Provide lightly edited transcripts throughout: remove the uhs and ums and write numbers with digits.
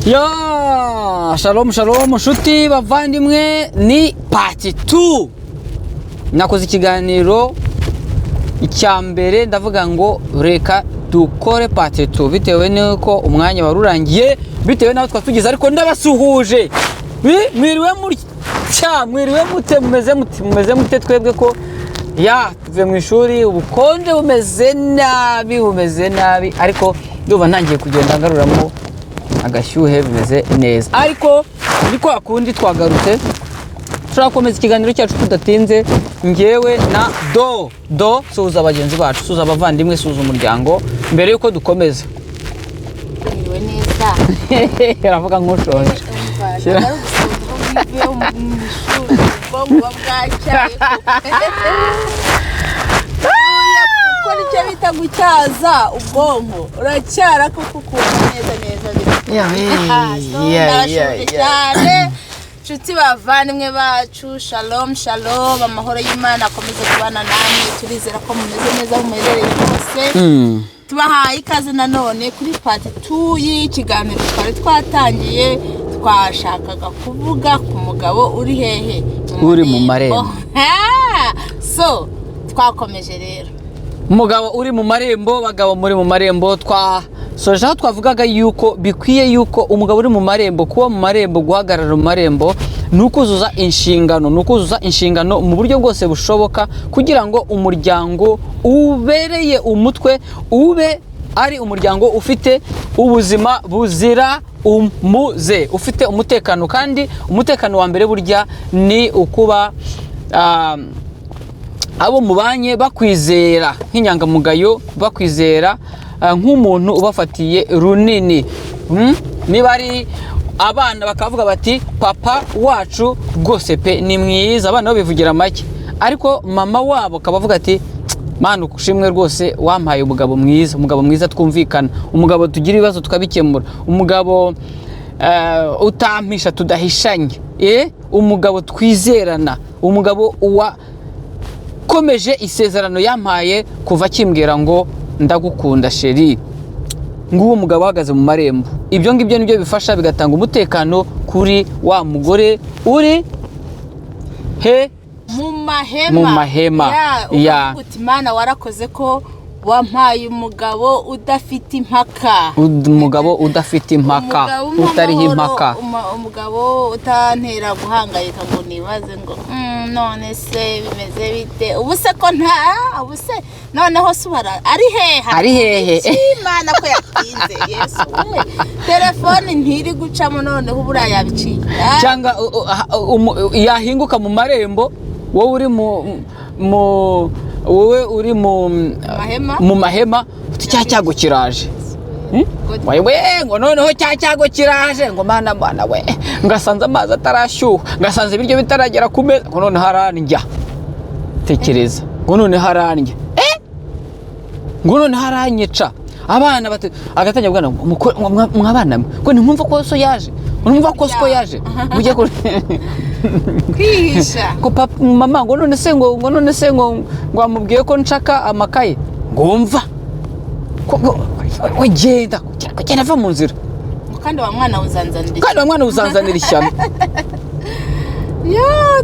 Ya shalom shalom nshuti bavandimwe, ni part 2. Nakoze ikiganiro icya mbere ndavuga ngo reka dukore part 2 bitewe nuko umwanya warurangiye, bitewe naho twatugize, ariko ndabasuhuje. Mwiriwe mumeze mute twebwe ko tuve mu ishuri, ubukonje bumeze nabi, ariko ndumva ntangiye kugenda ngaruramo agashyuhe bimeze neza. Ariko niko akundi twagarutse, turakomeza ikiganiro cyacu tudatinze. Ngewe na do suza abagenzi bacu, suza abavandimwe, suza umuryango mbere yuko dukomeza. Mwiriwe neza. Aravuga nk'ushonje. Kuko nicyo bita gutyaza ubwonko, uracyara kuko ukumva neza ndabashuje cyane nshuti bavandimwe bacu. Shalom shalom, amahoro y'Imana akomeze kubana namwe. Turizera ko mumeze neza mumerereye hose. Tubahaye ikaze nanone kuri part 2 y'ikiganiro twari twatangiye. Twashakaga kuvuga ku mugabo uri hehe, uri mu marembo. So twakomeje rero, umugabo uri mu marembo, bagabo muri mu marembo. Twasoje aho twavugaga yuko bikwiye yuko umugabo uri mu marembo, kuba mu marembo, guhagarara mu marembo, nukuzuza inshingano mu buryo bwose bushoboka, kugira ngo umuryango ubereye umutwe ube ari umuryango ufite ubuzima buzira umuze, ufite umutekano. Kandi umutekano wa mbere burya ni ukuba abo mubanye bakwizera nk'inyangamugayo, bakwizera nk'umuntu ubafatiye runini. Niba ari abana bakavuga bati papa wacu rwose pe ni mwiza, abana bo bivugira make, ariko mama wabo akabavuga ati Mana ukushimwe rwose, wampaye umugabo mwiza twumvikana, umugabo tugira ibibazo tukabikemura, umugabo utampisha tudahishanye, umugabo twizerana, umugabo komeje isezerano yampaye kuva kimbwira ngo ndagukunda sheri. Nguwo umugabo uhagaze mu marembo. Ibyo ngibyo nibyo bifasha, bigatanga umutekano kuri wa mugore uri mu mahema. Ya uti Mana warakoze ko wampaye umugabo udafite impaka, utariho impaka, umugabo utantera guhangayika ngo nibaze ngo none se bimeze bite, ubuse ko ubuse noneho subara ari hehe Imana ko yatinze. Yesu telefone ntiri gucamo, noneho ubura yabicika cyangwa yahinguka mu marembo, wowe uri mu mahema, cya cyago kiraje. Wewe ngo noneho cya cyago kiraje, ngo mana we, ngasanze amazi atarashyuha, ngasanze ibiryo bitaragera ku meza, ngo none harandya. Tekereza, ngo none harandya, ngo none haranyica. Abana agatangira bwana mwabana ngo ntimwumva ko so yaje, mujye kwihisha ko papa mama, ngo none se ngo amubwiye ko nshaka amakaye, ngumva ko genda va mu nzira, kandi wa mwana uzanzanira ishyano.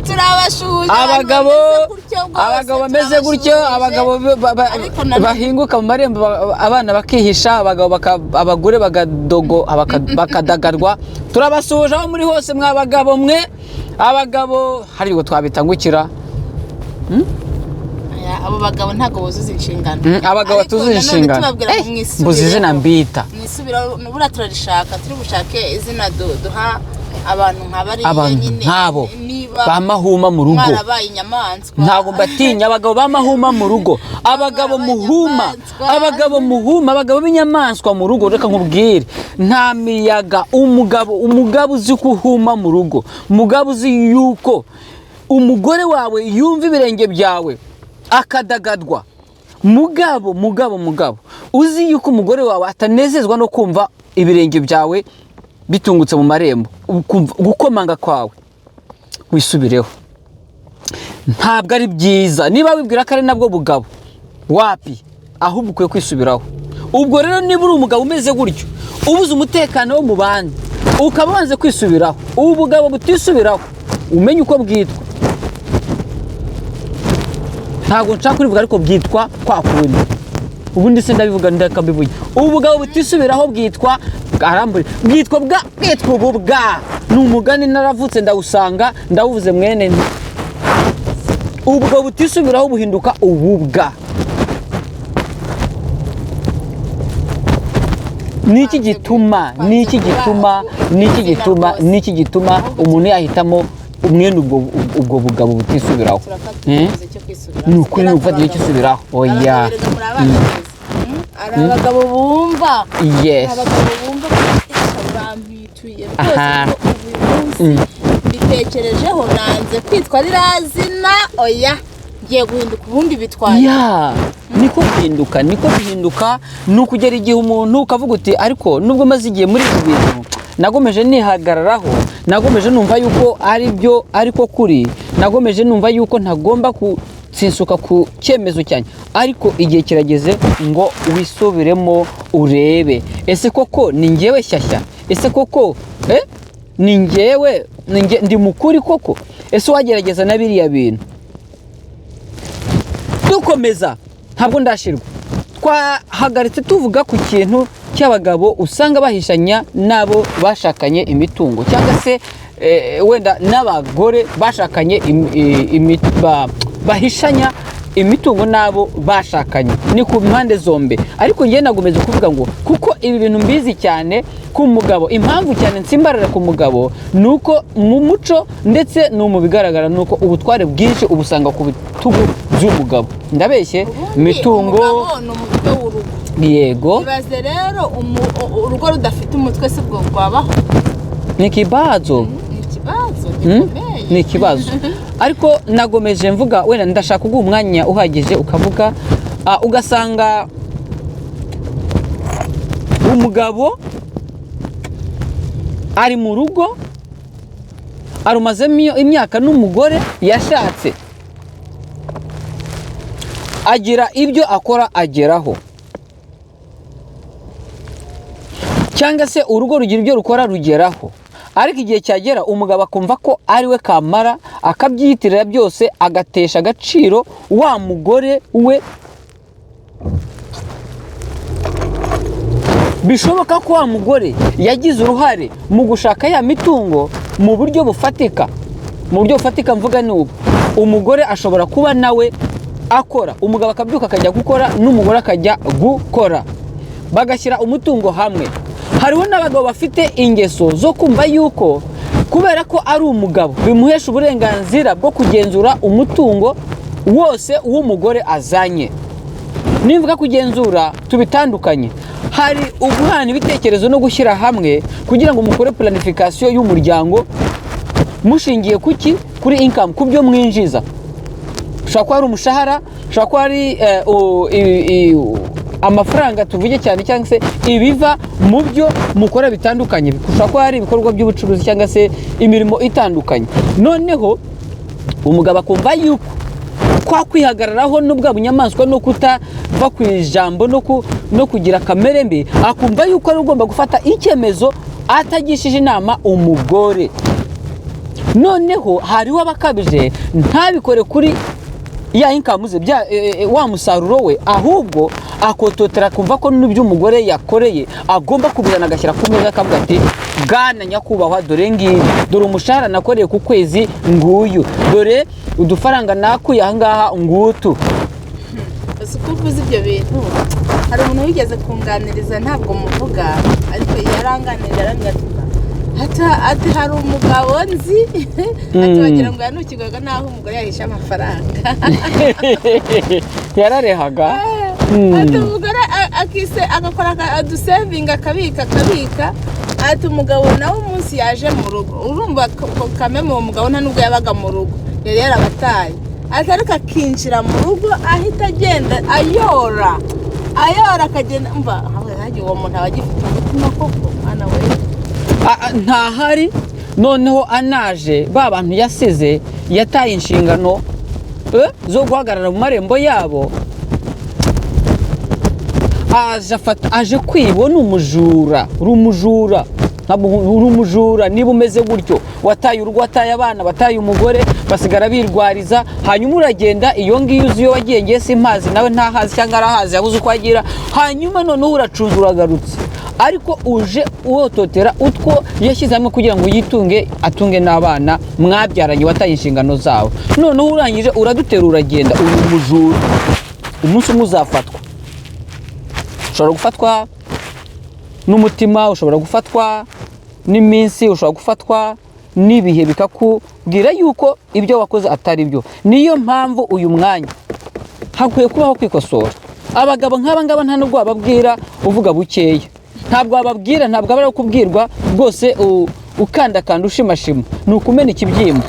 Turabashuje abagabo bameze gutyo, abagabo bahinguka mu marembo, abana bakihisha, abagore bakadagarwa. Turabasuhuje aho muri hose mwabagabo mwe. Abagabo hari ngo twabitangukira, abo bagabo ntago buzuza inshingano. Abagabo batuzuza inshingano buzi izina mbita, nisubira nubura turarishaka, turi bushake izina duha abantu nk'abari nyine, nk'abo bamahuma mu rugo. Ntago mbatinya abagabo bamahuma mu rugo, abagabo muhuma, abagabo b'inyamaswa mu rugo. Reka nkubwire, nta miyaga. Umugabo uzi kuhuma mu rugo, umugabo uzi yuko umugore wawe yumva ibirenge byawe akadagadwa, mugabo uzi yuko umugore wawe atanezezwa no kumva ibirenge byawe bitungutse mu marembo, gukomanga kwawe, wisubireho. Ntabwo ari byiza. Niba wibwira ko ari nabwo bugabo, wapi, ahubwo ukwiye kwisubiraho. Ubwo rero niba uri umugabo umeze gutyo, ubuze umutekano wo mu bandi, ukaba wanze kwisubiraho. Ubu bugabo butisubiraho umenye uko bwitwa. Ntabwo nshaka kurivuga ariko bwitwa kwa kundi. Ubundi se ndabivuga ndakabivuye. Ubu bugabo butisubiraho bwitwa arambure. Bwitwa ububwa. Ni umugani naravutse ndawusanga ndawuvuze mwene nti. Ubu bugabo butisubiraho buhinduka ububwa. Niki gituma umuntu yahitamo umwene ubwo bugabo butisubiraho. Nukuri ufata igihe cyisubiraho. Oya. Ari abagabo bumva. Yes. Abagabo bumva bampituye rwose ubu munsi mbitekerejeho nanze kwitwa rirazina. Oya, ngiye guhinduka ubundi bitwaye. Ya, niko bihinduka nukugera igihe umuntu ukavuga uti ariko nubwo maze igihe muri ibi bintu nagomeje nihagararaho, nagomeje numva yuko ari byo ariko kuri, nagomeje numva yuko ntagomba sinsuka ku cyemezo cyane, ariko igihe kirageze ngo wisubiremo urebe ese koko ni ngewe shyashya, ese koko ni ngewe ndi mukuri koko, ese wagerageza na biriya bintu. Dukomeza ntabwo ndashirwa, twahagaritse tuvuga ku kintu cy'abagabo usanga bahishanya nabo bashakanye imitungo, cyangwa se wenda n'abagore bashakanye bahishanya imitungo nabo bashakanye, ni ku mpande zombi. Ariko ngiye nagomeza kuvuga ngo kuko ibi bintu mbizi cyane ku mugabo, impamvu cyane nsimbarara ku mugabo nuko mu muco ndetse no mu bigaragara nuko ubutware bwinshi ubusanga ku bitugu by'umugabo. Ndabeshye imitungo yego. Ibaze rero urugo rudafite umutwe se bwo rwabaho? Ni ikibazo. Ni ikibazo. Ariko nagomeje mvuga wenda ndashaka kuguha umwanya uhagije ukavuga, ugasanga umugabo ari mu rugo arumazemo imyaka n'umugore yashatse, agira ibyo akora ageraho, cyangwa se urugo rugira ibyo rukora rugeraho, ariko igihe cyagera umugabo akumva ko ari we kamara, akabyiyitirira byose, agatesha agaciro wa mugore we. Bishoboka ko wa mugore yagize uruhare mu gushaka ya mitungo mu buryo bufatika. Mu buryo bufatika mvuga ni ubu, umugore ashobora kuba nawe akora, umugabo akabyuka akajya gukora n'umugore akajya gukora, bagashyira umutungo hamwe. Hariho n'abagabo bafite ingeso zo kumva yuko kubera ko ari umugabo bimuhesha uburenganzira bwo kugenzura umutungo wose w'umugore azanye. Nivuga kugenzura tubitandukanye, hari uguhana ibitekerezo no gushyira hamwe kugira ngo mukore planification y'umuryango mushingiye kuki, kuri income, ku byo mwinjiza. Ushobora kuba ari umushahara, ushobora kuba ari amafaranga tuvuge cyane, cyangwa se ibiva mu byo mukora bitandukanye. Ushobora kuba ari ibikorwa by'ubucuruzi cyangwa se imirimo itandukanye. Noneho umugabo akumva yuko kwa kwihagararaho n'ubwa bunyamaswa no kutava ku ijambo no kugira kamere mbi, akumva yuko ari ugomba gufata icyemezo atagishije inama umugore. Noneho hariho abakabije ntabikore kuri ya income ze, wa musaruro we, ahubwo akototera kumva ko n'ibyo umugore yakoreye agomba kubizana agashyira ku meza akavuga ati bwana nyakubahwa, dore ngibi, dore umushahara nakoreye ku kwezi nguyu, dore udufaranga nakuye aha ngaha ngutu. Ese uko uvuze ibyo bintu, hari umuntu wigeze kunganiriza, ntabwo muvuga ariko yaranganirira arangavuga ati hari umugabo nzi ati wagira ngo yanukirwaga naho umugore yahisha amafaranga. Yararehaga. Ati umugore agakora adusevinga akabika, ati umugabo nawe umunsi yaje mu rugo, urumva kameme uwo mugabo nta nubwo yabaga mu rugo, yari yarabataye, ati ariko akinjira mu rugo ahita agenda ayora akagenda, mva hagiye uwo muntu abagifite umutima koko mwana we ntahari. Noneho anaje ba bantu yasize, yataye inshingano zo guhagarara mu marembo yabo, aje kwiba. Ni umujura, ntabwo uri umujura niba umeze gutyo, wataye urugo, wataye abana, wataye umugore, basigara birwariza, hanyuma uragenda iyo ngiyo uzi iyo wagiye ngiye simpazi, nawe ntahazi cyangwa arahazi yabuze uko agira, hanyuma noneho uracunze uragarutse, ariko uje uwototera utwo yashyize hamwe kugira ngo yitunge, atunge n'abana mwabyaranye, wataye inshingano zawe, noneho urangije uradutera uragenda, uri umujura. Umunsi umwe uzafatwa, ushobora gufatwa n'umutima, ushobora gufatwa n'iminsi, ushobora gufatwa n'ibihe bikakubwira yuko ibyo wakoze atari byo. Niyo mpamvu uyu mwanya hakwiye kubaho kwikosora. Abagabo nk'aba ngaba nta nubwo wababwira uvuga bukeya, ntabwo wababwira, ntabwo aba ari kubwirwa rwose ukandakanda ushimashima, ni ukumena ikibyimba,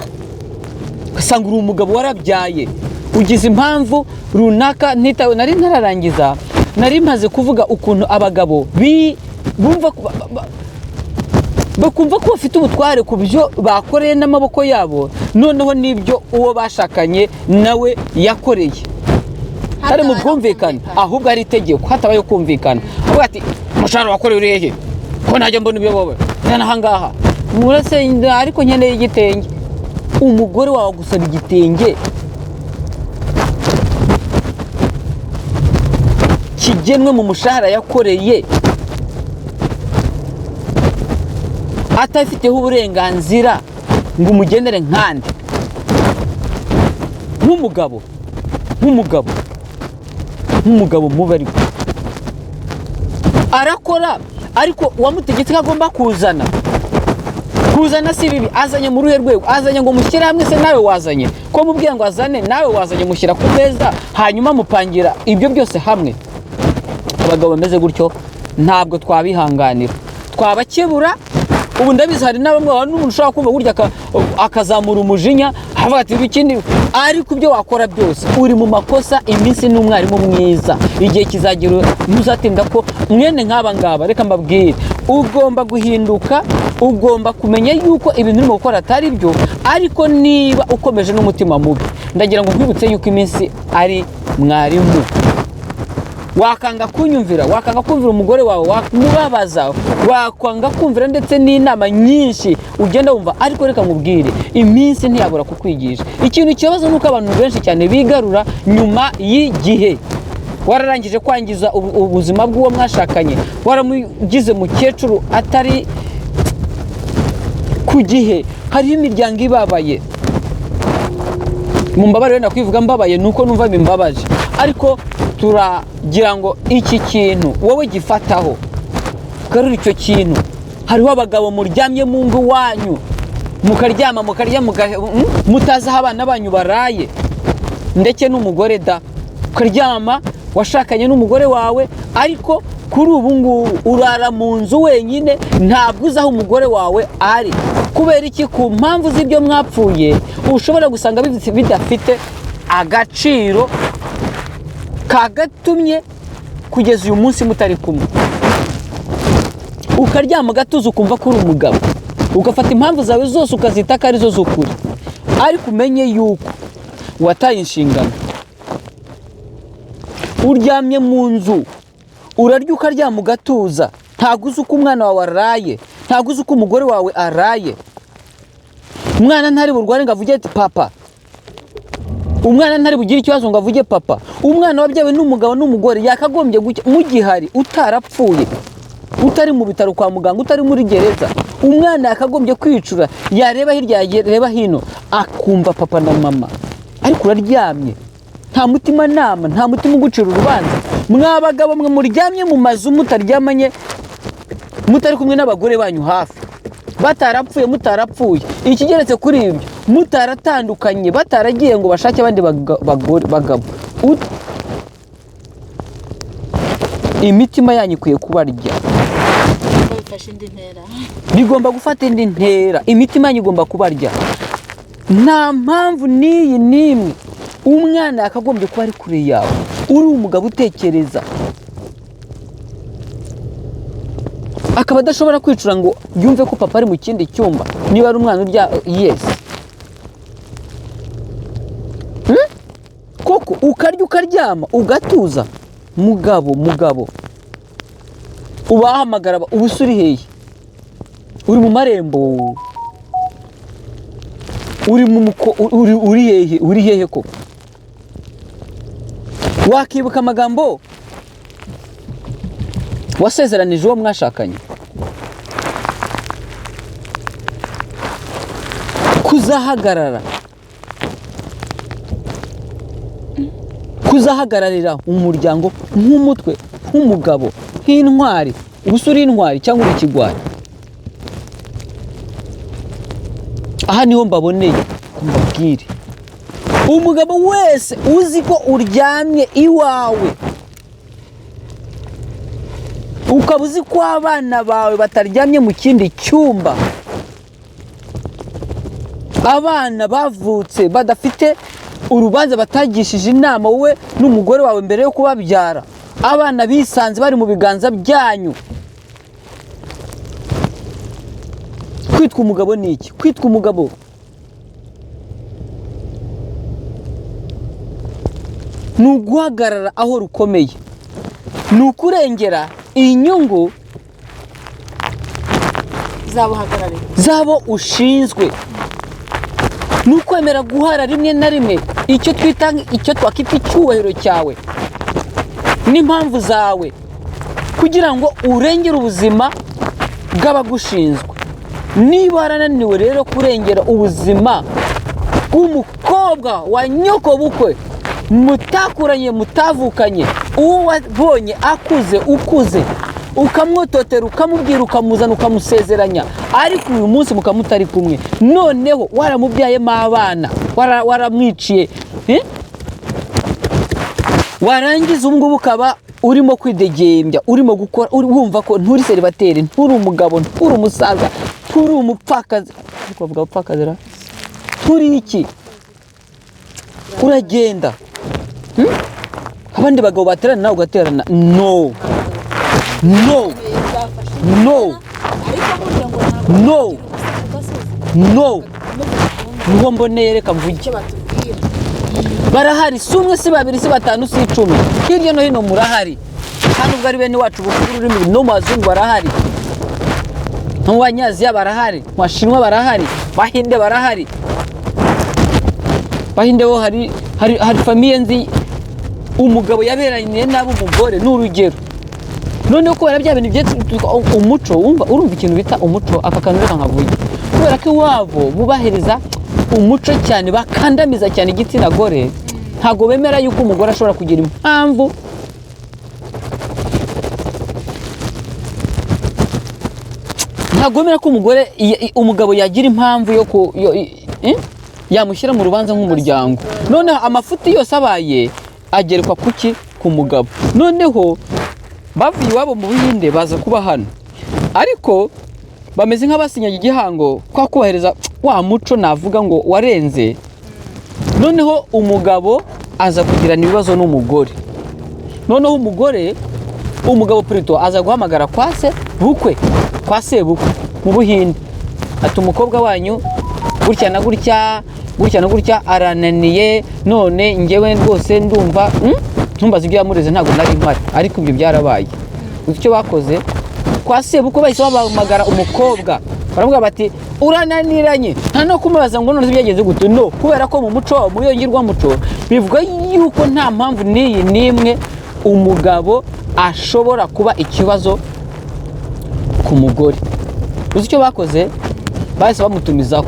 ugasanga uri umugabo warabyaye, ugize impamvu runaka. Nari ntararangiza, nari maze kuvuga ukuntu abagabo bakumva ko bafite ubutware ku byo bakoreye n'amaboko yabo, noneho n'ibyo uwo bashakanye nawe yakoreye, hari mu bwumvikane, ahubwo ari itegeko, hatabaye kumvikana. Avuga ati umushahara wakorewe urehe ko ntajya mbona ibyo wowe nana ahangaha murasenda, ariko nkeneye igitenge. Umugore wawe gusaba igitenge kigenwe mu mushahara yakoreye, atafiteho uburenganzira ngo umugendere nkande, nk'umugabo mubi, ariko arakora, ariko wamutegetse ko agomba kuzana si bibi. Azanye mu ruhe rwego? Azanye ngo mushyire hamwe, se nawe wazanye? Ko mubwiye ngo azane, nawe wazanye, mushyira ku meza, hanyuma mupangira ibyo byose hamwe. Abagabo bameze gutyo ntabwo twabihanganira, twabakebura. Ubu ndabizi hari n'umuntu ushobora kumva burya akazamura umujinya, avuga ati ikindi, ariko ibyo wakora byose uri mu makosa. Iminsi ni umwarimu mwiza, igihe kizagira muzatinda ko mwene nk'aba ngaba. Reka mbabwire, ugomba guhinduka, ugomba kumenya yuko ibintu urimo gukora atari byo, ariko niba ukomeje n'umutima mubi, ndagira ngo nkwibutse yuko iminsi ari mwarimu. Wakanga kunyumvira, wakanga kumvira umugore wawe, wamubabaza, wakwanga kumvira ndetse n'inama nyinshi ugenda wumva, ariko reka mubwire, iminsi ntiyabura kukwigisha. Ikintu kibazo nuko abantu benshi cyane bigarura nyuma y'igihe. Wararangije kwangiza ubuzima bw'uwo mwashakanye, waramugize mukecuru atari ku gihe. Hariho imiryango ibabaye, mumbabarire nakwivuga mbabaye nuko numva bimbabaje, ariko turagira ngo iki kintu wowe gifataho, ugarura icyo kintu. Hariho abagabo muryamye mu ngo wanyu, mukaryama mukarya, mutazi aho abana banyu baraye, ndetse n'umugore da, ukaryama washakanye n'umugore wawe, ariko kuri ubu ngubu urara mu nzu wenyine, ntabwo uzi aho umugore wawe ari. Kubera iki? Ku mpamvu z'ibyo mwapfuye, ushobora gusanga bidafite agaciro kagatumye kugeza uyu munsi mutari kumwe. Ukaryama gatuza ukumva ko uri umugabo, ugafata impamvu zawe zose ukazita ko arizo z'ukuri, ariko umenye yuko wataye inshingano. Uryamye mu nzu, urarya ukaryama ugatuza, ntabwo uzi uko umwana wawe araye, ntabwo uzi uko umugore wawe araye. Umwana ntari burware ngo avuge ati papa, umwana ntari bugire ikibazo ngo avuge papa. Umwana wabyawe n'umugabo n'umugore yakagombye mugihari, utarapfuye, utari mu bitaro kwa muganga, utari muri gereza. Umwana yakagombye kwicura, yareba hirya yareba hino, akumva papa na mama, ariko uraryamye, nta mutima nama, nta mutima ugucira urubanza. Mwabagabo mwe muryamye mu mazu mutaryamanye, mutari kumwe n'abagore banyu hafi, batarapfuye mutarapfuye, ikigeretse kuri ibyo mutaratandukanye, bataragiye ngo bashake abandi bagabo. Imitima yanyu ikwiye kubarya, bigomba gufata indi ntera. Imitima yanyu igomba kubarya, nta mpamvu n'iyi n'imwe umwana yakagombye kuba ari kure yawe. Uri umugabo utekereza, akaba adashobora kwicura ngo yumve ko papa ari mu kindi cyumba, niba ari umwana urya yesi koko, ukarya ukaryama ugatuza. Mugabo ubahamagara, ubu uri hehe? uri mu marembo, uri hehe ko? Wakibuka amagambo wasezeranije uwo mwashakanye? kuzahagararira umuryango nk'umutwe, nk'umugabo, nk'intwari. Ubusa uri intwari cyangwa uri ikigwari? Aha niho mbaboneye kumbabwire, umugabo wese uzi ko uryamye iwawe, ukaba uzi ko abana bawe bataryamye mu kindi cyumba, abana bavutse badafite urubanza, batagishije inama wowe n'umugore wawe mbere yo kubabyara, abana bisanze bari mu biganza byanyu. Kwitwa umugabo ni iki? Kwitwa umugabo ni uguhagarara aho rukomeye, ni ukurengera inyungu zabo ushinzwe, ni ukwemera guhara rimwe na rimwe icyo twakwita icyubahiro cyawe n'impamvu zawe, kugira ngo urengere ubuzima bw'abagushinzwe. Niba warananiwe rero kurengera ubuzima bw'umukobwa wa nyokobukwe, mutakuranye, mutavukanye, uwo wabonye ukuze, ukamwototera, ukamubwira, ukamuzana, ukamusezeranya, ariko uyu munsi mukaba mutari kumwe, noneho waramubyayemo abana, waramwiciye, warangiza ubu ngubu ukaba urimo kwidegembya, urimo gukora, wumva ko nturi seribateri, nturi umugabo, nturi umusaza, nturi umupfakazi. Kuvuga upfakazi ra? Nturi iki? Uragenda. Abandi bagabo baterana nawe ugaterana. No. Niho mboneye, reka mvuge. Barahari, si umwe, si babiri, si batanu, si 10. Hirya no hino murahari. Kandi ubwo ari bene wacu bukuru ururimi no mu bazungu barahari. Mu Banyaziya barahari, mu Bashinwa barahari, Bahinde barahari. Bahinde bo hari famiye nzi umugabo yaberanye nabo umugore n'urugero. Noneho kubera bya bintu byitwa umuco, urumva ikintu bita umuco, aka kantu reka nkavuye. Kubera ko iwabo bubahiriza umuco cyane, bakandamiza cyane igitsina gore, ntago bemera yuko umugore ashobora kugira impamvu ntagomera ko umugabo yagira impamvu yo yamushyira mu rubanza nk'umuryango. Noneho amafuti yose abaye agerekwa kuki? Ku mugabo. Noneho bavuye iwabo mu Buhinde baza kuba hano, ariko bameze nk'abasinyaga igihango kwa kubahiriza wa muco navuga ngo warenze. Noneho umugabo aza kugirana ibibazo n'umugore. Noneho umugabo Prito aza guhamagara kwa sebukwe mu Buhinde, ati umukobwa wanyu gutya na gutya arananiye, none ngewe rwose ndumva ntumbaze ibyo yamureze, ntabwo nari mpari, ariko ibyo byarabaye. Icyo bakoze kwa sebukwe bahise bahamagara umukobwa, baravuga bati urananiranye, nta no kumubaza ngo none byagenze gute. No, kubera ko mu muco wabo, mu yongirwa muco, bivuga yuko nta mpamvu n'iyi n'imwe umugabo ashobora kuba ikibazo ku mugore. Uzi icyo bakoze? Bahise bamutumizaho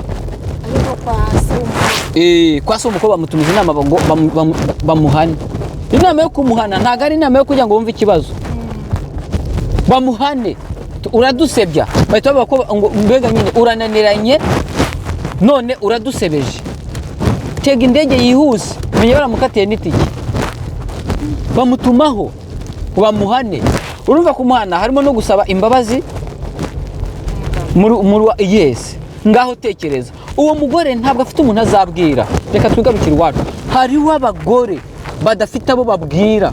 kwa se umukobwa, bamutumiza inama ngo bamuhane. Inama yo kumuhana ntabwo ari inama yo kugira ngo wumve ikibazo, bamuhane. Uradusebya, bahita bavuga ngo mbega nyine urananiranye, none uradusebeje, tega indege yihuse, menya baramukatiye n'itike, bamutumaho bamuhane. Urumva kumuhana harimo no gusaba imbabazi yes. Ngaho tekereza, uwo mugore ntabwo afite umuntu azabwira. Reka twigarukire iwacu, hariho abagore badafite abo babwira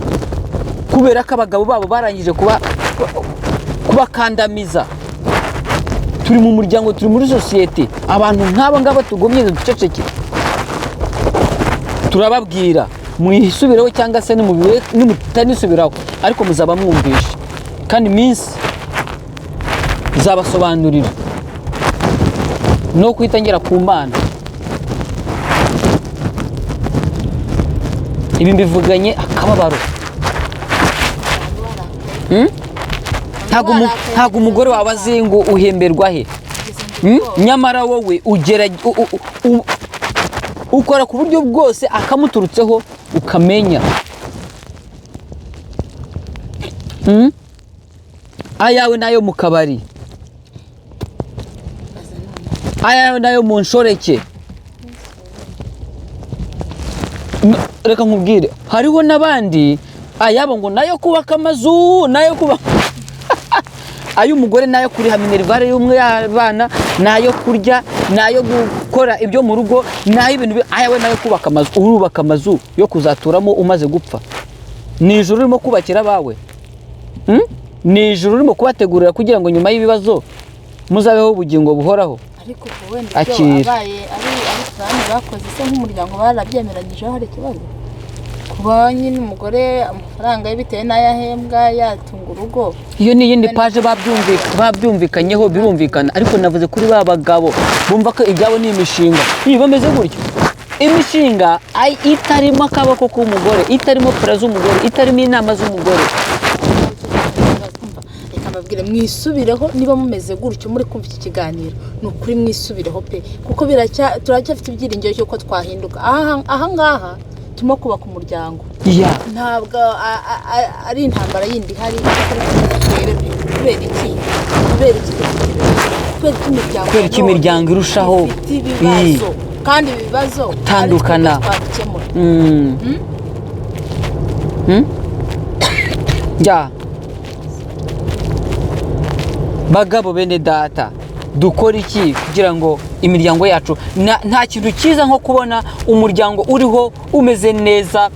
kubera ko abagabo babo barangije kubakandamiza. Turi mu muryango, turi muri sosiyete, abantu nk'abo ngabo tugomye duceceke, turababwira mwisubireho cyangwa se nimutanisubiraho, ariko muzaba mwumvisha kandi iminsi zabasobanurira. no kwitangira ku Mana. Ibi mbivuganye akababaro. Ntago umugore wawe azi ngo uhemberwa he. Nyamara wowe ukora ku buryo bwose akamuturutseho ukamenya. Ayawe nayo mu kabari, ayawe nayo mu nshoreke. Reka nkubwire, hariho n'abandi ayabo ngo nayo kubaka amazu, nayo kubaka ay'umugore, nayo kuriha minerivare y'umwana, nayo kurya, nayo gukora ibyo mu rugo, nayo ibintu ayawe nayo kubaka amazu. Urubaka amazu yo kuzaturamo umaze gupfa? Ni ijuru urimo kubakira abawe? Ni ijuru urimo kubategurira kugira ngo nyuma y'ibibazo muzabeho ubugingo buhoraho? Ariko wenda ibyo abaye ari kandi bakoze se nk'umuryango barabyemeranyijeho, hari ikibazo? Kuba nyine umugore amafaranga ye bitewe n'ayahembwa yatunga urugo, iyo ni iyindi paje babyumvikanyeho, birumvikana. Ariko navuze kuri ba bagabo bumva ko ibyabo ni imishinga. Iyo bameze gutyo, imishinga itarimo akaboko k'umugore, itarimo pura z'umugore, itarimo inama z'umugore. Reka mbabwire mwisubireho, niba mumeze gutyo muri kumva iki kiganiro, ni ukuri mwisubireho pe, kuko turacyafite ibyiringiro cy'uko twahinduka. Aha ngaha turimo kubaka umuryango, ntabwo ari intambara yindi ihari. Kubera iki imiryango irushaho ibibazo, kandi ibi bibazo gutandukana. Bagabo bene data, dukora iki kugira ngo imiryango yacu, nta kintu cyiza nko kubona umuryango uriho umeze neza,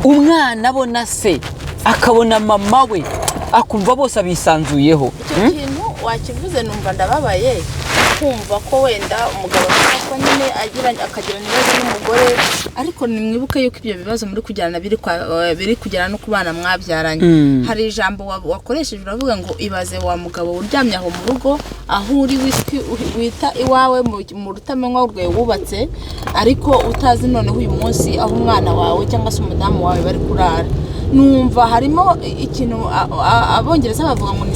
umwana abona se, akabona mama we, akumva bose abisanzuyeho. Icyo kintu wakivuze numva ndababaye, kumva ko wenda umugabo ko nyine akagira ibibazo n'umugore, ariko nimwibuke yuko ibyo bibazo muri kujyana biri kujyana no kubana mwabyaranye. Hari ijambo wakoresheje uravuga ngo ibaze wa mugabo uryamye aho mu rugo, aho uri wita iwawe mu rutamenwa urwe wubatse, ariko utazi noneho uyu munsi aho umwana wawe cyangwa se umudamu wawe bari kurara. Numva harimo ikintu abongereza bavuga ngo ni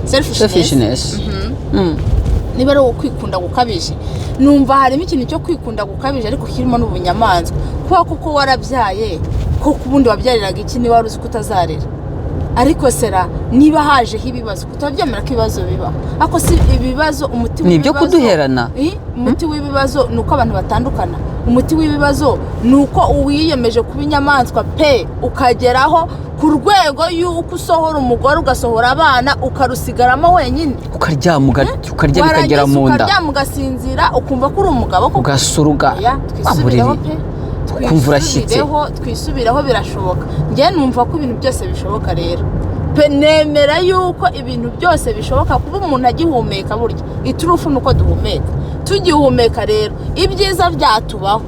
selfishness. Niba ari ukwikunda gukabije, numva harimo ikintu cyo kwikunda gukabije ariko kirimo n'ubunyamanzwa. Kuko warabyaye, ko ubundi wabyariraga iki niba wari uzi ko utazarera? Ariko sera niba hajeho ibibazo kutabyemera ko ibibazo biba, ako si ibibazo umuti w'ibibazo. Nibyo kuduherana. Umuti w'ibibazo nuko abantu batandukana. Umuti w'ibibazo nuko uwiyemeje kuba inyamaswa pe, ukageraho ku rwego y'uko usohora umugore ugasohora abana ukarusigaramo wenyine, ukarya bikagera mu nda, ukarya mugasinzira ukumva ko uri umugabo, ugasuruga twisubireho pe, kumva urashyitse. Twisubireho birashoboka. Njye numva ko ibintu byose bishoboka rero pe, nemera yuko ibintu byose bishoboka kuba umuntu agihumeka. Burya iturufu nuko duhumeka, tugihumeka rero ibyiza byatubaho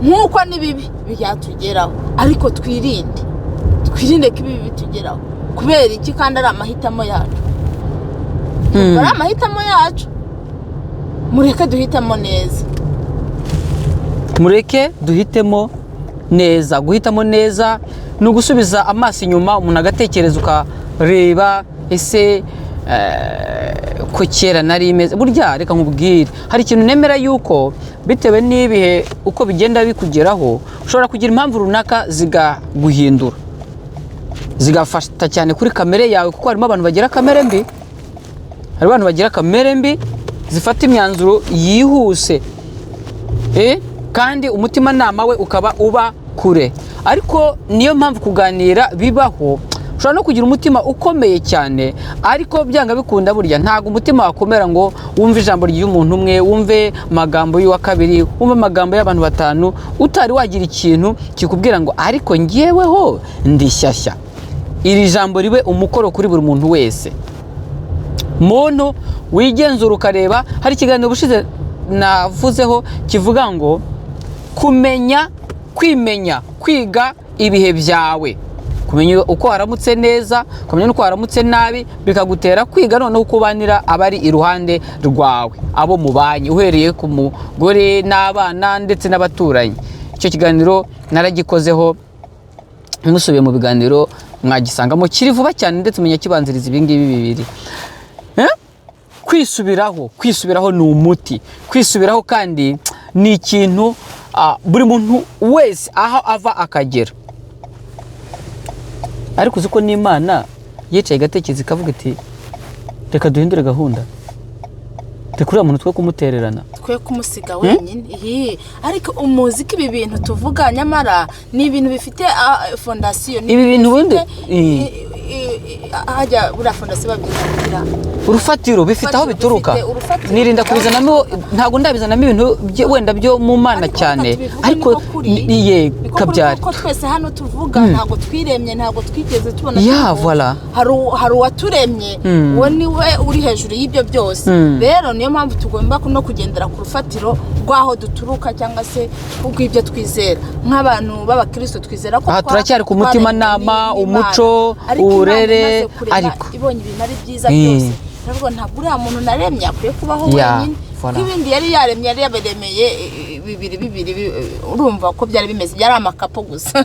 nkuko n'ibibi byatugeraho, ariko twirinde ko ibi bitugeraho. Kubera iki? Kandi ari amahitamo yacu, ari amahitamo yacu. Mureke duhitamo neza, mureke duhitemo neza. Guhitamo neza ni ugusubiza amaso inyuma, umuntu agatekereza ukareba ese ko kera nari imeze. Burya reka nkubwire, hari ikintu nemera yuko bitewe n'ibihe uko bigenda bikugeraho, ushobora kugira impamvu runaka zigaguhindura, zigafata cyane kuri kamere yawe, kuko harimo abantu bagira kamere mbi. Hari abantu bagira kamere mbi zifata imyanzuro yihuse, kandi umutima nama we ukaba uba kure. Ariko niyo mpamvu kuganira bibaho. Ushobora no kugira umutima ukomeye cyane, ariko byanga bikunda burya ntago umutima wakomera ngo wumve ijambo ry'umuntu umwe, wumve amagambo y'uwa kabiri, wumve amagambo y'abantu batanu, utari wagira ikintu kikubwira ngo ariko ngeweho ndi shyashya. Iri jambo ribe umukoro kuri buri muntu wese. Muntu wigenzura ukareba. Hari ikiganiro bushize navuzeho kivuga ngo kumenya, kwimenya, kwiga ibihe byawe. kumenya uko waramutse neza, kumenya uko waramutse nabi, bikagutera kwiga noneho uko ubanira abari iruhande rwawe, abo mubanye, uhereye ku mugore n'abana ndetse n'abaturanyi. Icyo kiganiro naragikozeho, musubiye mu biganiro mwagisangamo, kiri vuba cyane ndetse umenya kibanziriza ibi ngibi bibiri. Kwisubiraho ni umuti. Kwisubiraho kandi ni ikintu buri muntu wese aho ava akagera. Ariko uzi ko n'Imana yicaye igatekereza ikavuga iti reka duhindure gahunda, reka uriya muntu twe kumutererana, twe kumusiga wenyine. Ariko umuziki, ibi bintu tuvuga nyamara ni ibintu bifite fondasiyo. Ibi bintu ubundi hajya buriya fondasiyo babyita urufatiro, bifite aho bituruka. Nirinda kubizanamo, ntabwo ndabizanamo ibintu wenda byo mu Mana cyane, ariko kabyari ko twese hano tuvuga ntabwo twiremye, ntabwo twigeze tubona voilà. hari uwaturemye, uwo niwe uri hejuru y'ibyo byose. Rero niyo mpamvu tugomba no kugendera ku rufatiro rw'aho duturuka, cyangwa se kubw'ibyo twizera. Nk'abantu b'abakristo twizera ko turacyari ku mutima nama, umuco, uburere, ariko ibonye ibintu ari byiza byose. Ntabwo uriya muntu naremye akwiye kubaho wenyine, n'ibindi yari yaremye, yari yaberemeye bibiri. Urumva ko byari bimeze, byari amakapo gusa.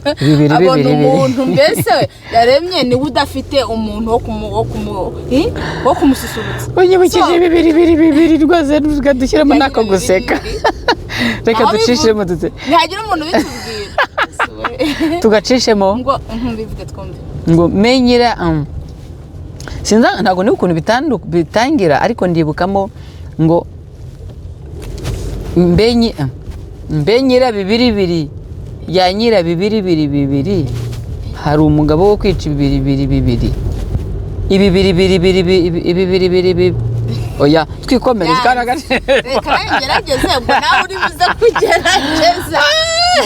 Abona umuntu mbese yaremye niwe udafite umuntu wo kumususurutsa. Unyibukije bibiri rwose dushyiramo n'ako guseka. Reka ducishemo ntihagira umuntu bitubwira tugacishemo ngo bivuge twumve ngo menyera. Sinza ntabwo niba ukuntu bitangira, ariko ndibukamo ngo mbenyera bibiri ya nyira bibiri, hari umugabo wo kwica bibiri. Oya twikomereze reka ngerageze ngo nawe uri buze kugerageza.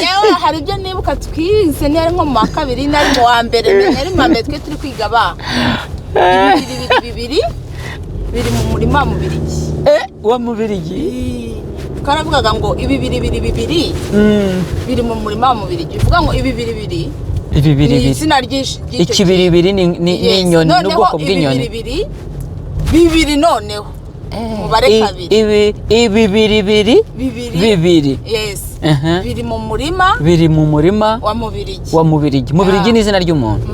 Yewe hari ibyo nibuka twize, ni nko mu wa kabiri nari mu wa mbere, nari mu wa mbere twe turi kwiga bibiri biri mu murima mu Birigi. Wa mu Birigi twaravugaga ngo bibiri biri mu murima mu Birigi. Bivuga ngo bibiri izina ry'icyo ikibiribiri ni inyoni, n'ubwoko bw'inyoni. Bibiri noneho umubare kabiri. Bibiri yes. Biri mu murima wa Mubirigi. Mubirigi ni izina ry'umuntu.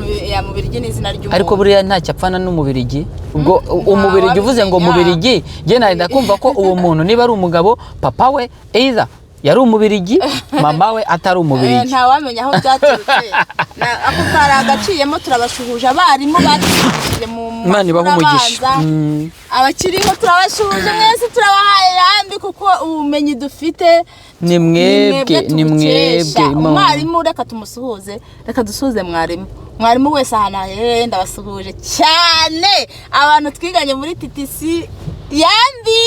Mubirigi ni izina ry'umuntu. Ariko buriya nta cyapfana n'umubirigi. Ubwo umubirigi uvuze ngo mubirigi, je narida kumva ko uwo muntu niba ari umugabo, papa we either yari umubirigi, mama we atari umubirigi. Nta wamenya aho byaturutse. Ako kari agaciyemo, turabashuhuje abarimu batwigishije mu Imana ibahe umugisha. Abakiriho turabashuhuje mwese, turabahaye yambi kuko ubumenyi dufite ni mwebwe. Umwarimu reka tumusuhuze, reka dusuhuze mwarimu wese ahantu aherereye, ndabasuhuje cyane. Abantu twiganye muri TTC yambi,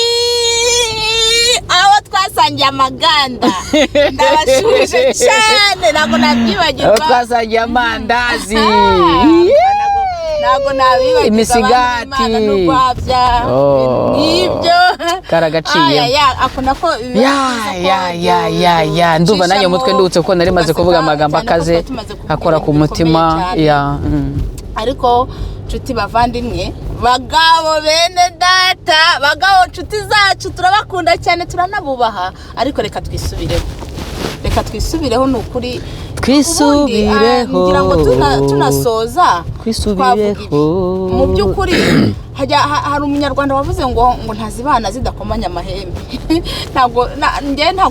abo twasangiye amaganda, ndabashuhuje cyane. Ntabwo nabyibagirwa, abo twasangiye amandazi, ntabwo nabibagirwa, imisigati n'urwabya, nibyo karagaciye. ako nako ndumva nanjye umutwe ndutse ko nari maze kuvuga amagambo akaze akora ku mutima. Ariko nshuti bavandimwe, bagabo bene data, bagabo nshuti zacu, turabakunda cyane, turanabubaha. Ariko reka twisubireho ni ukuri. Twisubireho ngira ngo tunasoza mu by'ukuri. Hari umunyarwanda wavuze ngo ntazibana zidakomanya amahembe. ntabwo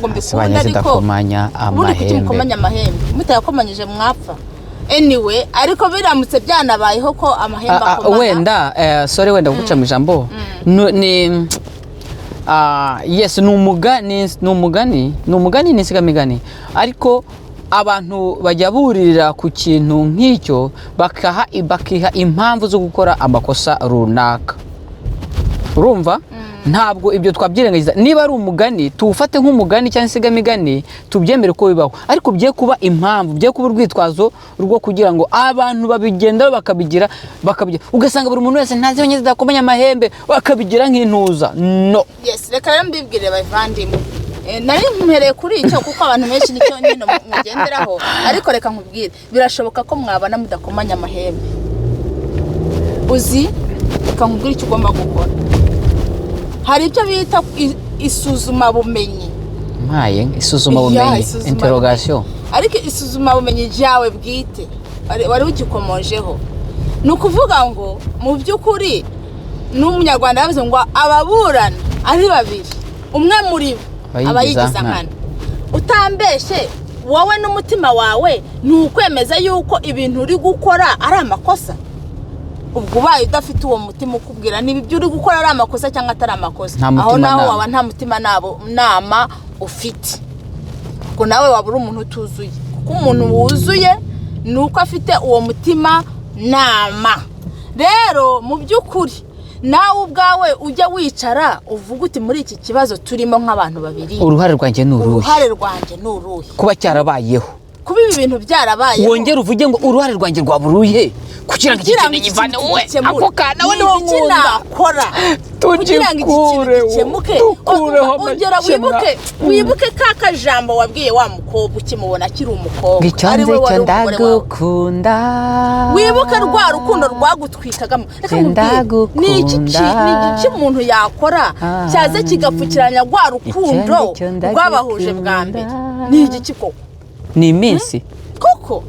mbikunda, ariko ubundi mukomanya amahembe, mutayakomanyije mwapfa. Anyway, ariko biramutse byanabayeho ko amahembe akomana, wenda guca mu ijambo, yes, ni umugani n'insigamigani, ariko abantu bajya buririra ku kintu nk'icyo bakiha impamvu zo gukora amakosa runaka. Urumva? Ntabwo ibyo twabyirengagiza. Niba ari umugani, tuwufate nk'umugani cyangwa insigamigani, tubyemere ko bibaho, ariko bye kuba impamvu, bye kuba urwitwazo rwo kugira ngo abantu babigendaho bakabigira. Ugasanga buri muntu wese ntazi nyine zidakomanya amahembe, bakabigira nk'intuza. No. Yes, reka mbibwire bavandimwe, nari mpereye kuri icyo kuko abantu benshi nicyo nyine mugenderaho, ariko reka nkubwire birashoboka ko mwabana mudakomanya amahembe. Uzi, reka nkubwire icyo ugomba gukora. Hari ibyo bita isuzuma bumenyi. Isuzuma bumenyi, interrogation. Ariko isuzuma bumenyi ryawe bwite wari ugikomojeho. Ni ukuvuga ngo mu by'ukuri n'umunyarwanda yavuze ngo ababurana ari babiri, umwe muri bo abayigiza nkana. Utambeshe wowe n'umutima wawe ni ukwemeza yuko ibintu uri gukora ari amakosa. Ubwo ubaye udafite uwo mutima ukubwira niba ibyo uri gukora ari amakosa cyangwa atari amakosa, aho naho waba nta mutima nama ufite. Ubwo nawe waba uri umuntu utuzuye, kuko umuntu wuzuye ni uko afite uwo mutima nama. Rero mu by'ukuri nawe ubwawe ujya wicara uvuga uti muri iki kibazo turimo nk'abantu babiri, uruhare rwanjye ni uruhe kuba cyarabayeho, kuba ibi bintu byarabayeho. Wongera uvuge ngo uruhare rwanjye rwaburuye kugira ngo ikintu givane we ako kana we niwo nakora kugira ngo ikintu gikemuke. Ongera wibuke ka jambo wabwiye wa mukobwa ukimubona kiri umukobwa ari we wari ndagukunda, wibuke rwa rukundo rwagutwikagamo. Reka nkubwire ni iki umuntu yakora cyaze kigapfukiranya rwa rukundo rwabahuje bwa mbere. Ni iki koko? Ni iminsi koko.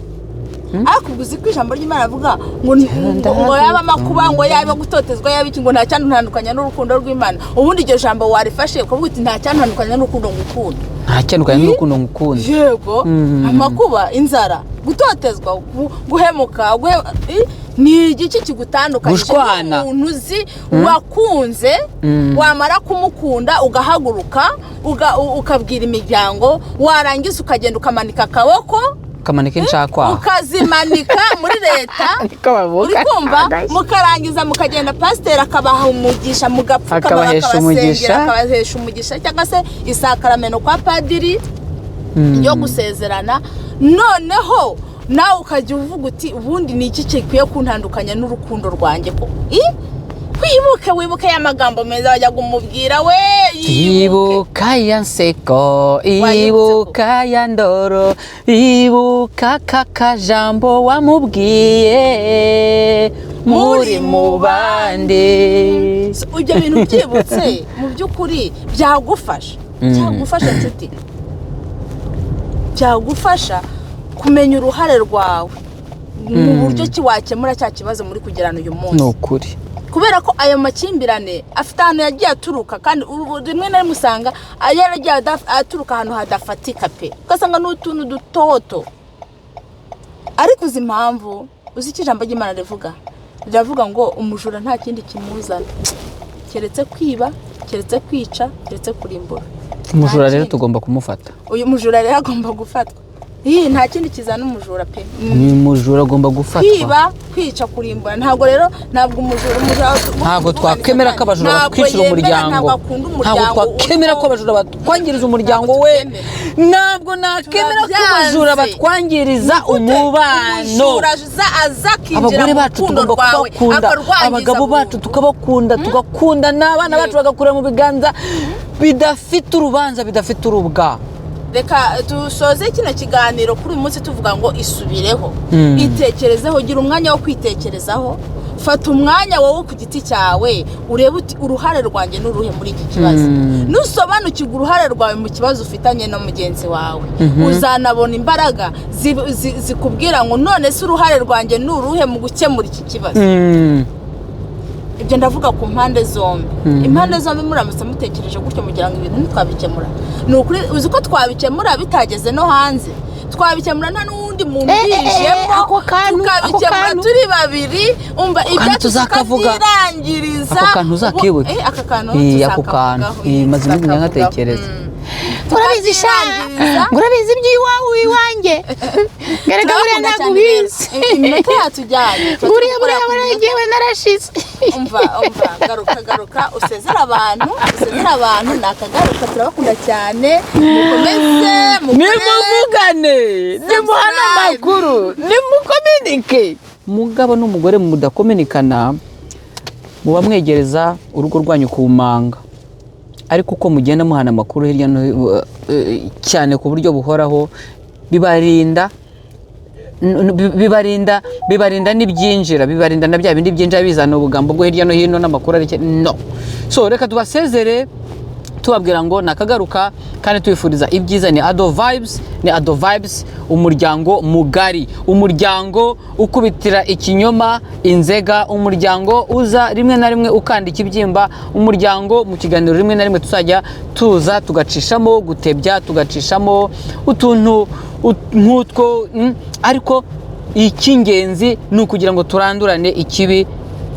Ariko uzi ko ijambo ry'Imana avuga ngo yaba amakuba, ngo yaba gutotezwa, yaba iki, ngo nta cyantandukanya n'urukundo rw'Imana. Ubundi iryo jambo warifashe ukavuga uti nta cyantandukanya n'urukundo ngukunda, nta cyantandukanya n'urukundo ngukunda. Yego, amakuba, inzara, gutotezwa, guhemuka, ni igiki kigutandukanye n'umuntu uzi wakunze, wamara kumukunda ugahaguruka ukabwira imiryango, warangiza ukagenda ukamanika akaboko, kamanike nshakwa ukazimanika muri leta. Uri kumva? Mukarangiza mukagenda pasiteri akabaha umugisha, mugapfuka akabahesha umugisha, cyangwa se isakaramento kwa padiri yo gusezerana. Noneho nawe ukajya uvuga uti ubundi ni iki kikwiye kuntandukanya n'urukundo rwanjye ko wibuke ya magambo meza wajyaga umubwira we. Ibuka ya nseko, ibuka ya ndoro, ibuka kakajambo wamubwiye muri mubande. Ibyo bintu byibutse mu by'ukuri byagufasha nshuti, byagufasha kumenya uruhare rwawe mu buryo ki wakemura cya kibazo muri kugirana uyu munsi. Ni ukuri, kubera ko ayo makimbirane afite ahantu yagiye aturuka, kandi rimwe na rimwe usanga yaragiye aturuka ahantu hadafatika pe, ugasanga n'utuntu dutoto. Ariko uzi impamvu? Uzi icyo ijambo ry'Imana riravuga ngo umujura nta kindi kimuzana keretse kwiba, keretse kwica, keretse kurimbura. Umujura rero tugomba kumufata. Uyu mujura rero agomba gufatwa. Nta kindi kizana umujura pe. Ni umujura agomba gufatwa. Kwiba, kwica, kurimbura. Ntabwo umujura ntabwo twakemera ko abajura batwicira umuryango. Ntabwo twakemera ko abajura batwangiriza umuryango we. Ntabwo nakemera ko abajura batwangiriza umubano. Abagore bacu tugomba kubakunda, abagabo bacu tukabakunda, n'abana bacu bagakura mu biganza bidafite urubanza, bidafite urubwa. Reka dusoze kino kiganiro kuri uyu munsi tuvuga ngo isubireho. Itekerezeho, gira umwanya wo kwitekerezaho. Fata umwanya wowe ku giti cyawe urebe uti uruhare rwanjye n'uruhe muri iki kibazo. Nusobanukirwa uruhare rwawe mu kibazo ufitanye no mugenzi wawe, uzanabona imbaraga zikubwira ngo none se uruhare rwanjye n'uruhe mu gukemura iki kibazo. Ibyo ndavuga ku mpande zombi. Impande zombi muramutse mutekereje gutyo mugira ngo ibintu ntitwabikemura. Ni ukuri uzi ko twabikemura bitageze no hanze. Twabikemura nta n'undi muntu yijemo, tukabikemura turi babiri. Umva ibyo tuzakavugirangiriza. Ako kantu uzakibuke. Aka kantu ako kantu maze iminsi nkatekereza. Murabizi iby'iwawe iwanjye. Garagabura nagubizi. Iminota yatujyanye. Buriya ngewe narashize. Umva garuka usezera abantu nakagaruka. Turabakunda cyane, mukomeze nimuvugane, nimuhana amakuru, nimukominike. Mugabo n'umugore mudakominikana muba mwegereza urugo rwanyu ku manga. ariko uko mugenda muhana amakuru hirya no cyane ku buryo buhoraho bibarinda n'ibyinjira, bibarinda na bya bindi byinjira bizana ubugambo bwo hirya no hino n'amakuru areke no. So reka tubasezere tubabwira ngo nakagaruka kandi tubifuriza ibyiza. Ni Ado Vibes, umuryango mugari, umuryango ukubitira ikinyoma inzega, umuryango uza rimwe na rimwe ukandika ibyimba, umuryango mu kiganiro rimwe na rimwe tuzajya tuza tugacishamo gutebya, tugacishamo utuntu nk'utwo, ariko icy'ingenzi ni ukugira ngo turandurane ikibi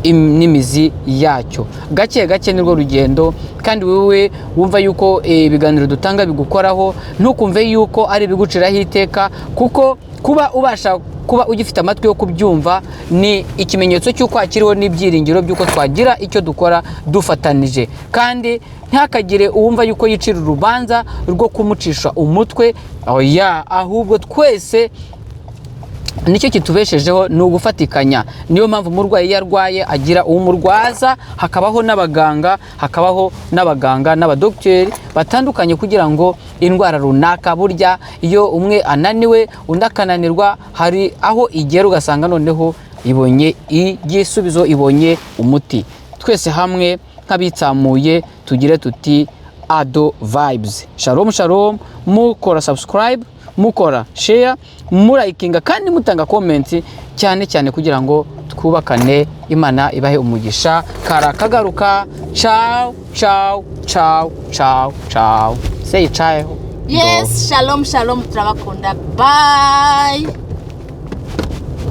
n'imizi yacyo. Gake gake nirwo rugendo, kandi wowe wumva yuko ibiganiro dutanga bigukoraho, ntukumve yuko ari biguciraho iteka, kuko kuba ubasha kuba ugifite amatwi yo kubyumva ni ikimenyetso cy'uko hakiriho n'ibyiringiro by'uko twagira icyo dukora dufatanije. Kandi ntakagire uwumva yuko yicira urubanza rwo kumucisha umutwe, ahubwo twese nicyo kitubeshejeho ni ugufatikanya. Niyo mpamvu umurwayi iyo arwaye agira uwumurwaza, hakabaho n'abaganga n'abadokiteri batandukanye kugira ngo indwara runaka, burya iyo umwe ananiwe undi akananirwa, hari aho igera ugasanga noneho ibonye igisubizo, ibonye umuti. Twese hamwe nk'abitsamuye tugire tuti Ado Vibes. Shalom, mukora subscribe, mukora share, murayikinga kandi mutanga comment cyane kugira ngo twubakane. Imana ibahe umugisha. Karakagaruka. Ciao. Say ciao. Yes, shalom, turabakunda. Bye.